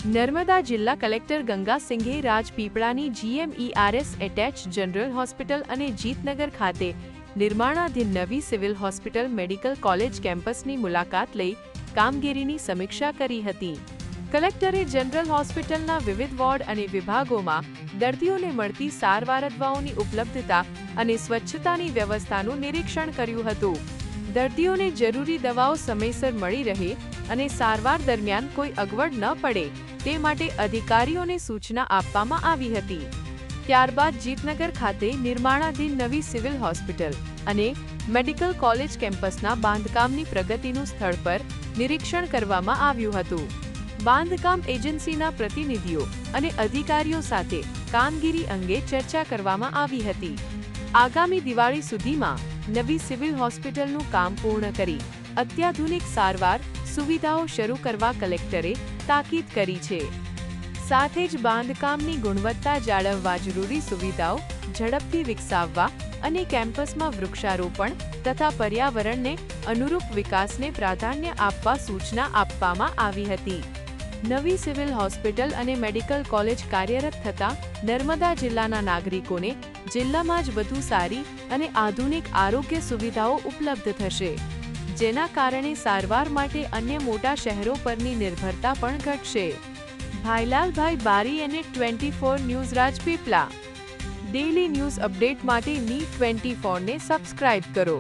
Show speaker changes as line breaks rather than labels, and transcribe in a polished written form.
નર્મદા જિલ્લા કલેક્ટર ગંગા સિંઘે રાજપીપળાની GMERS attach general hospital અને જીતનગર ખાતે નિર્માણાધીન નવી સિવિલ હોસ્પિટલ મેડિકલ કોલેજ કેમ્પસની મુલાકાત લઈ કામગીરીની સમીક્ષા કરી હતી. કલેક્ટરે જનરલ હોસ્પિટલના વિવિધ વોર્ડ અને વિભાગોમાં દર્દીઓને મળતી સારવાર દવાઓની ઉપલબ્ધતા અને સ્વચ્છતાની વ્યવસ્થાનું નિરીક્ષણ કર્યું હતું. દર્દીઓને જરૂરી દવાઓ સમયસર મળી રહે અને સારવાર દરમિયાન કોઈ અગવડ ન પડે તે માટે અધિકારીઓને સૂચના આપવામાં આવી હતી. ત્યારબાદ જીતનગર ખાતે નિર્માણાધીન નવી સિવિલ હોસ્પિટલ અને મેડિકલ કોલેજ કેમ્પસના બાંધકામની પ્રગતિનું સ્થળ પર નિરીક્ષણ કરવામાં આવ્યું હતું. બાંધકામ એજન્સીના પ્રતિનિધિઓ અને અધિકારીઓ સાથે કામગીરી અંગે ચર્ચા કરવામાં આવી હતી. આગામી દિવાળી સુધીમાં નવી સિવિલ હોસ્પિટલનું કામ પૂર્ણ કરી અત્યાધુનિક સારવાર સુવિધાઓ શરૂ કરવા કલેક્ટરે તાકીદ કરી છે. સાથે જ બાંધકામની ગુણવત્તા જાળવવા જરૂરી સુવિધાઓ ઝડપથી વિકસાવવા અને કેમ્પસમાં વૃક્ષારોપણ તથા પર્યાવરણને અનુરૂપ વિકાસને પ્રાધાન્ય આપવા સૂચના આપવામાં આવી હતી. નવી સિવિલ હોસ્પિટલ અને મેડિકલ કોલેજ કાર્યરત થતાં નર્મદા જિલ્લાના નાગરિકોને જિલ્લામાં જ વધુ સારી અને આધુનિક આરોગ્ય સુવિધાઓ ઉપલબ્ધ થશે, જેના કારણે સારવાર માટે અન્ય મોટા શહેરો પરની નિર્ભરતા પણ ઘટશે. ભાઈલાલભાઈ બારી અને 24 news Rajpipla. Daily news update માટે ની 24 ને સબસ્ક્રાઇબ કરો.